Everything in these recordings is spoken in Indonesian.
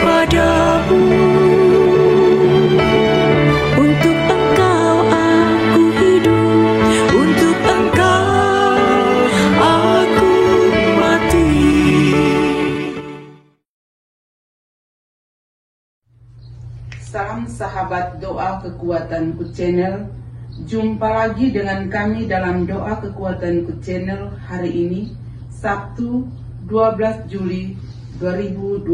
padamu. Untuk Engkau aku hidup, untuk Engkau aku mati. Salam sahabat Doa Kekuatanku Channel. Jumpa lagi dengan kami dalam Doa Kekuatanku Channel hari ini, Sabtu 12 Juli 2025.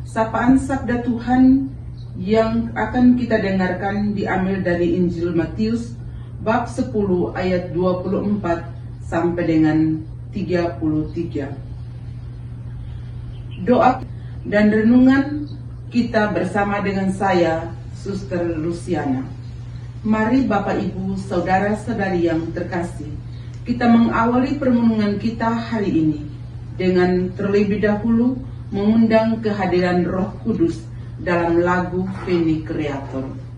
Sapaan Sabda Tuhan yang akan kita dengarkan diambil dari Injil Matius bab 10 ayat 24 sampai dengan 33. Doa dan renungan kita bersama dengan saya, Suster Luciana. Mari Bapak Ibu, Saudara-saudari yang terkasih, kita mengawali permenungan kita hari ini dengan terlebih dahulu mengundang kehadiran Roh Kudus dalam lagu Veni Creator.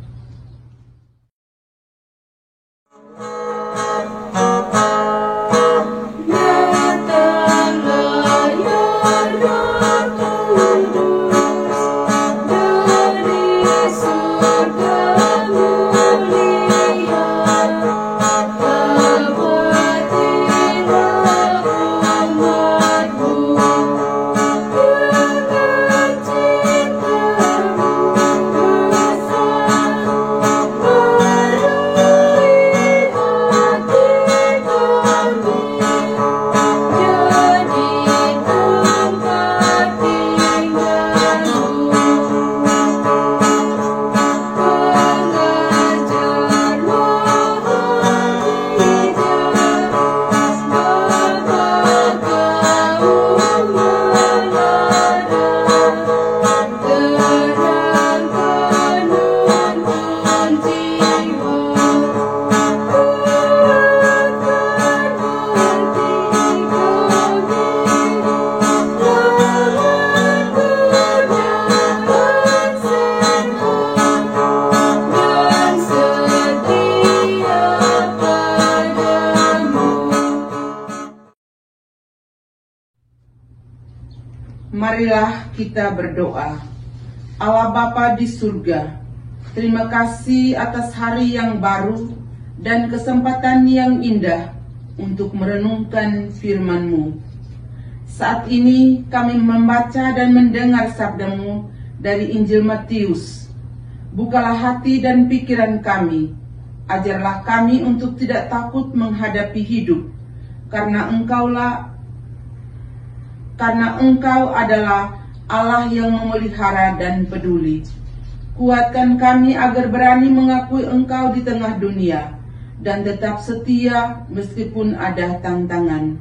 Marilah kita berdoa. Allah Bapa di surga, terima kasih atas hari yang baru dan kesempatan yang indah untuk merenungkan firman-Mu. Saat ini kami membaca dan mendengar sabda-Mu dari Injil Matius. Bukalah hati dan pikiran kami. Ajarlah kami untuk tidak takut menghadapi hidup, karena Engkau adalah Allah yang memelihara dan peduli. Kuatkan kami agar berani mengakui Engkau di tengah dunia dan tetap setia meskipun ada tantangan.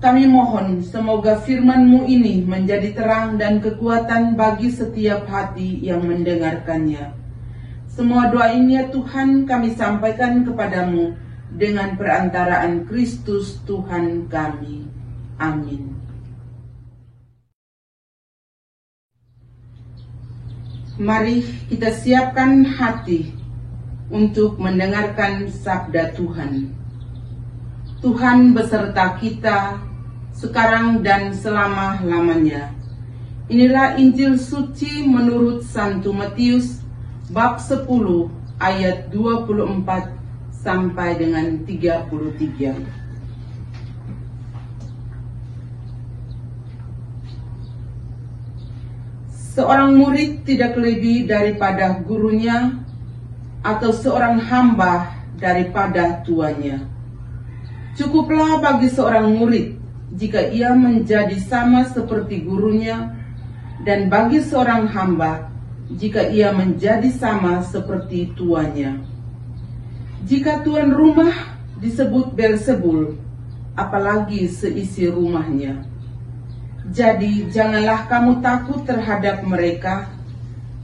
Kami mohon semoga firman-Mu ini menjadi terang dan kekuatan bagi setiap hati yang mendengarkannya. Semua doa ini ya Tuhan kami sampaikan kepadamu dengan perantaraan Kristus Tuhan kami. Amin. Mari kita siapkan hati untuk mendengarkan sabda Tuhan. Tuhan beserta kita sekarang dan selama-lamanya. Inilah Injil suci menurut Santo Matius bab 10 ayat 24 sampai dengan 33. Seorang murid tidak lebih daripada gurunya, atau seorang hamba daripada tuannya. Cukuplah bagi seorang murid jika ia menjadi sama seperti gurunya, dan bagi seorang hamba jika ia menjadi sama seperti tuannya. Jika tuan rumah disebut Beelzebul, apalagi seisi rumahnya. Jadi janganlah kamu takut terhadap mereka,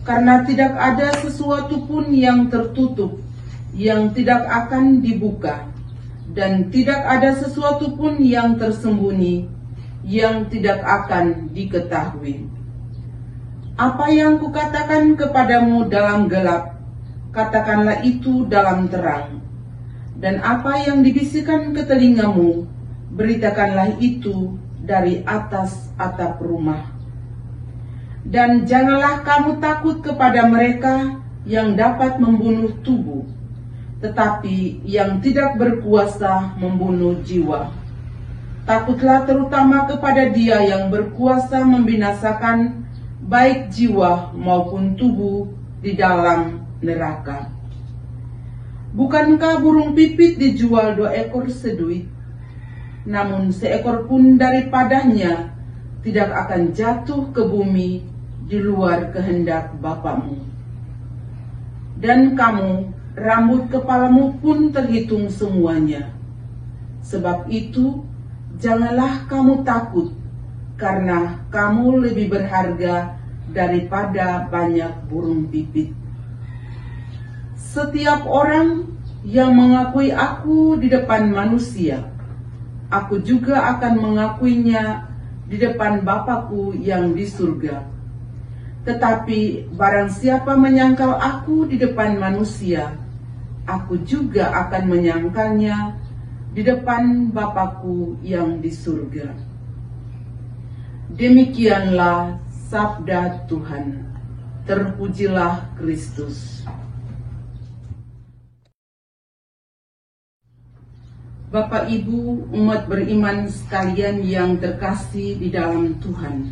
karena tidak ada sesuatu pun yang tertutup, yang tidak akan dibuka, dan tidak ada sesuatu pun yang tersembunyi, yang tidak akan diketahui. Apa yang kukatakan kepadamu dalam gelap, katakanlah itu dalam terang. Dan apa yang dibisikkan ke telingamu, beritakanlah itu dari atas atap rumah. Dan janganlah kamu takut kepada mereka yang dapat membunuh tubuh, tetapi yang tidak berkuasa membunuh jiwa. Takutlah terutama kepada Dia yang berkuasa membinasakan baik jiwa maupun tubuh di dalam neraka. Bukankah burung pipit dijual 2 ekor seduit? Namun seekor pun daripadanya tidak akan jatuh ke bumi di luar kehendak Bapamu. Dan kamu, rambut kepalamu pun terhitung semuanya. Sebab itu, janganlah kamu takut, karena kamu lebih berharga daripada banyak burung pipit. Setiap orang yang mengakui aku di depan manusia, aku juga akan mengakuinya di depan Bapa-Ku yang di surga. Tetapi barang siapa menyangkal aku di depan manusia, aku juga akan menyangkalnya di depan Bapa-Ku yang di surga. Demikianlah sabda Tuhan. Terpujilah Kristus. Bapak, Ibu, umat beriman sekalian yang terkasih di dalam Tuhan.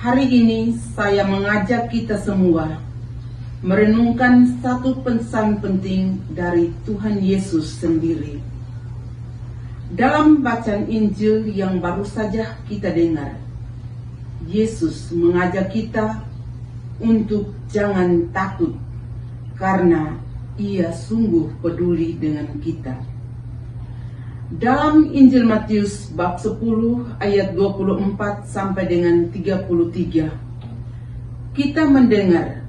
Hari ini saya mengajak kita semua merenungkan satu pesan penting dari Tuhan Yesus sendiri. Dalam bacaan Injil yang baru saja kita dengar, Yesus mengajak kita untuk jangan takut karena Ia sungguh peduli dengan kita. Dalam Injil Matius bab 10 ayat 24 sampai dengan 33, kita mendengar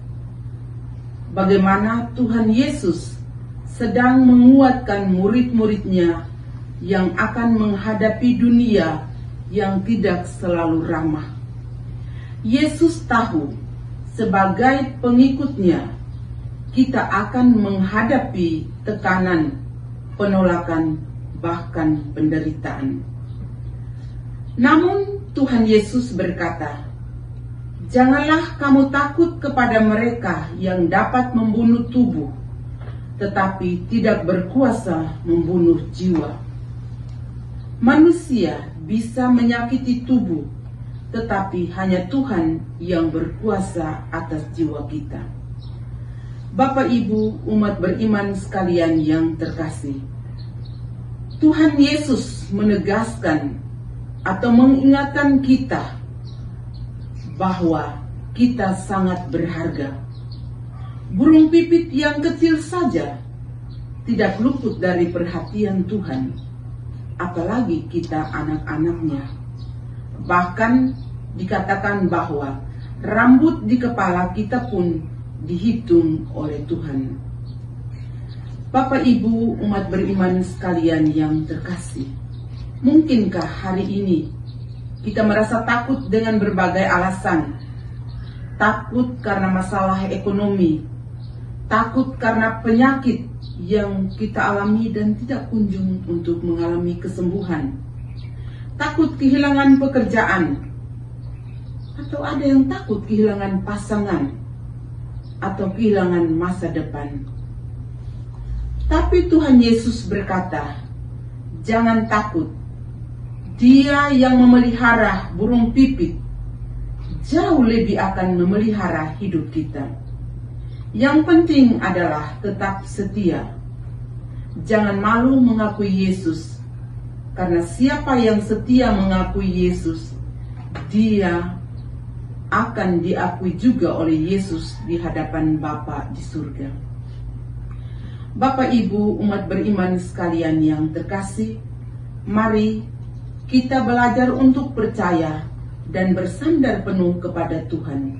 bagaimana Tuhan Yesus sedang menguatkan murid-muridnya yang akan menghadapi dunia yang tidak selalu ramah. Yesus tahu sebagai pengikutnya kita akan menghadapi tekanan, penolakan, bahkan penderitaan. Namun Tuhan Yesus berkata, "Janganlah kamu takut kepada mereka yang dapat membunuh tubuh, tetapi tidak berkuasa membunuh jiwa. Manusia bisa menyakiti tubuh, tetapi hanya Tuhan yang berkuasa atas jiwa kita." Bapak, Ibu, umat beriman sekalian yang terkasih, Tuhan Yesus menegaskan atau mengingatkan kita bahwa kita sangat berharga. Burung pipit yang kecil saja tidak luput dari perhatian Tuhan, apalagi kita anak-anaknya. Bahkan dikatakan bahwa rambut di kepala kita pun dihitung oleh Tuhan. Bapak, Ibu, umat beriman sekalian yang terkasih, mungkinkah hari ini kita merasa takut dengan berbagai alasan? Takut karena masalah ekonomi, takut karena penyakit yang kita alami dan tidak kunjung untuk mengalami kesembuhan, takut kehilangan pekerjaan, atau ada yang takut kehilangan pasangan, atau kehilangan masa depan. Tapi Tuhan Yesus berkata, "Jangan takut. Dia yang memelihara burung pipit jauh lebih akan memelihara hidup kita. Yang penting adalah tetap setia. Jangan malu mengakui Yesus, karena siapa yang setia mengakui Yesus, dia akan diakui juga oleh Yesus di hadapan Bapa di surga." Bapak, Ibu, umat beriman sekalian yang terkasih, mari kita belajar untuk percaya dan bersandar penuh kepada Tuhan.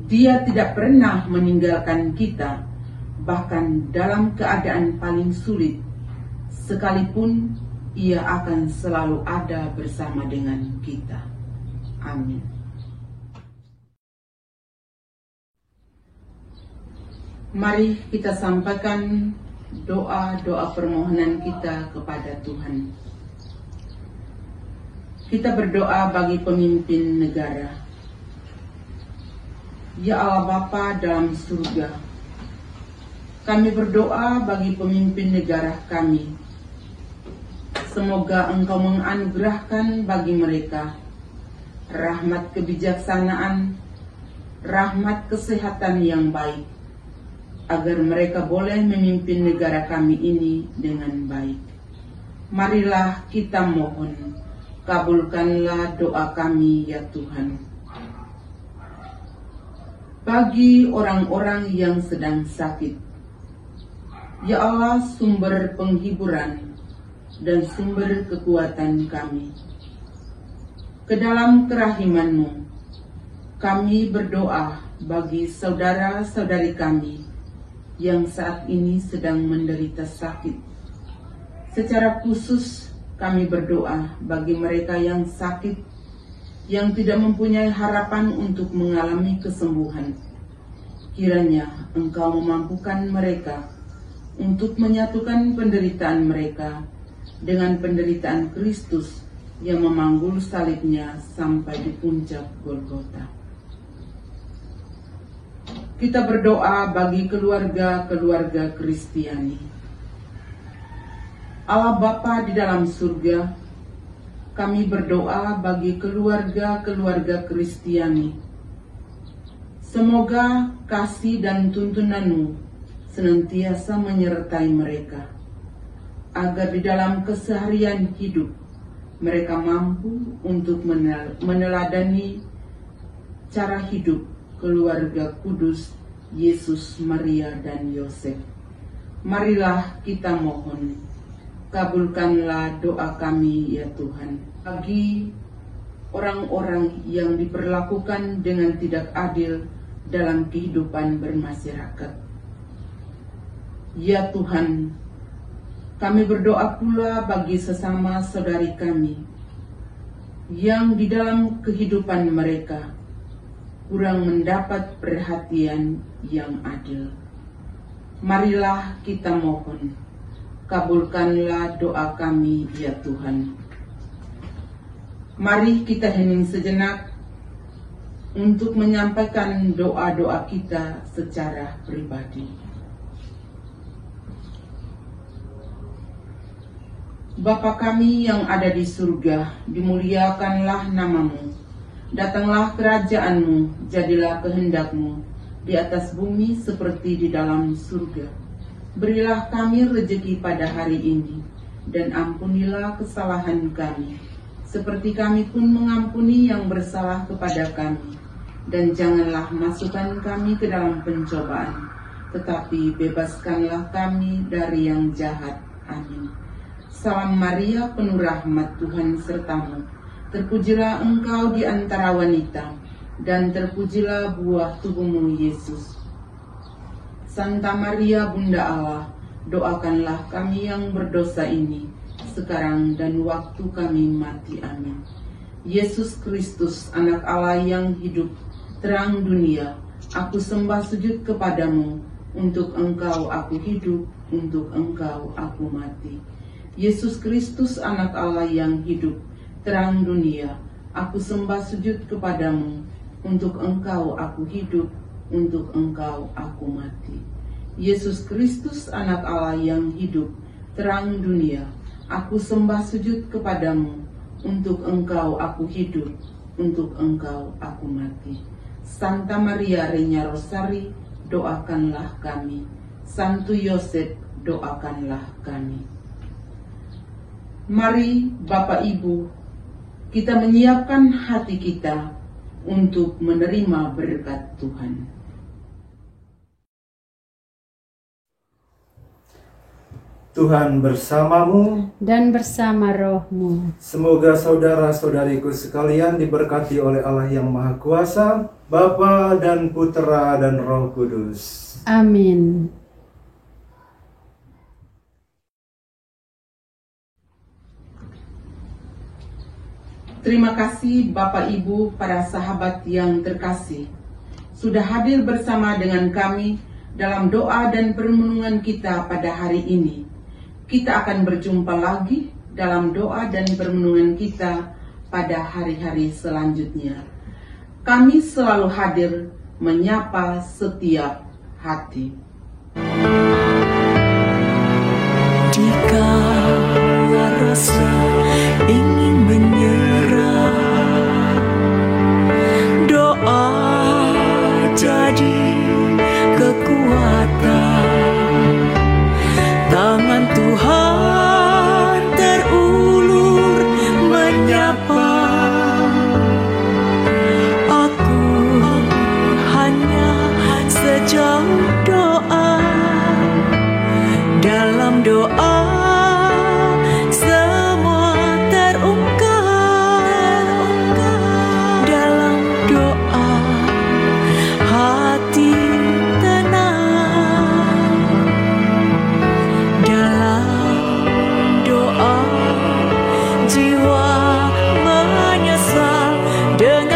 Dia tidak pernah meninggalkan kita, bahkan dalam keadaan paling sulit, sekalipun Ia akan selalu ada bersama dengan kita. Amin. Mari kita sampaikan doa-doa permohonan kita kepada Tuhan. Kita berdoa bagi pemimpin negara. Ya Allah Bapa dalam surga, kami berdoa bagi pemimpin negara kami. Semoga Engkau menganugerahkan bagi mereka rahmat kebijaksanaan, rahmat kesehatan yang baik, agar mereka boleh memimpin negara kami ini dengan baik. Marilah kita mohon, kabulkanlah doa kami ya Tuhan. Bagi orang-orang yang sedang sakit, ya Allah sumber penghiburan dan sumber kekuatan kami, ke dalam kerahiman-Mu, kami berdoa bagi saudara-saudari kami yang saat ini sedang menderita sakit. Secara khusus kami berdoa bagi mereka yang sakit, yang tidak mempunyai harapan untuk mengalami kesembuhan. Kiranya Engkau memampukan mereka untuk menyatukan penderitaan mereka dengan penderitaan Kristus yang memanggul salibnya sampai di puncak Golgota. Kita berdoa bagi keluarga-keluarga Kristiani. Allah Bapa di dalam surga, kami berdoa bagi keluarga-keluarga Kristiani. Semoga kasih dan tuntunan-Mu senantiasa menyertai mereka, agar di dalam keseharian hidup mereka mampu untuk meneladani cara hidup keluarga kudus Yesus, Maria, dan Yosef. Marilah kita mohon, kabulkanlah doa kami ya Tuhan. Bagi orang-orang yang diperlakukan dengan tidak adil dalam kehidupan bermasyarakat, ya Tuhan, kami berdoa pula bagi sesama saudari kami yang di dalam kehidupan mereka kurang mendapat perhatian yang adil. Marilah kita mohon, kabulkanlah doa kami ya Tuhan. Mari kita hening sejenak untuk menyampaikan doa-doa kita secara pribadi. Bapa kami yang ada di surga, dimuliakanlah nama-Mu. Datanglah kerajaan-Mu, jadilah kehendak-Mu di atas bumi seperti di dalam surga. Berilah kami rejeki pada hari ini, dan ampunilah kesalahan kami, seperti kami pun mengampuni yang bersalah kepada kami. Dan janganlah masukkan kami ke dalam pencobaan, tetapi bebaskanlah kami dari yang jahat. Amin. Salam Maria, penuh rahmat, Tuhan sertamu. Terpujilah engkau di antara wanita, dan terpujilah buah tubuhmu, Yesus. Santa Maria, Bunda Allah, doakanlah kami yang berdosa ini, sekarang dan waktu kami mati. Amin. Yesus Kristus, anak Allah yang hidup, terang dunia, aku sembah sujud kepadamu. Untuk engkau aku hidup, untuk engkau aku mati. Yesus Kristus, anak Allah yang hidup, terang dunia, aku sembah sujud kepadamu. Untuk engkau aku hidup, untuk engkau aku mati. Yesus Kristus, anak Allah yang hidup, terang dunia, aku sembah sujud kepadamu. Untuk engkau aku hidup, untuk engkau aku mati. Santa Maria Regna Rosari, doakanlah kami. Santo Yosef, doakanlah kami. Mari Bapak Ibu, kita menyiapkan hati kita untuk menerima berkat Tuhan. Tuhan bersamamu dan bersama rohmu. Semoga saudara-saudariku sekalian diberkati oleh Allah yang Maha Kuasa, Bapa dan Putra dan Roh Kudus. Amin. Terima kasih Bapak Ibu, para sahabat yang terkasih, sudah hadir bersama dengan kami dalam doa dan perenungan kita pada hari ini. Kita akan berjumpa lagi dalam doa dan perenungan kita pada hari-hari selanjutnya. Kami selalu hadir menyapa setiap hati. Jika rasa ingin menyerah, doa jadi kekuatan. Tangan Tuhan terulur menyapa. Aku hanya sejauh doa. Dalam doa semua terungkap. Dalam doa hati tenang. Dalam doa jiwa menyesal dengan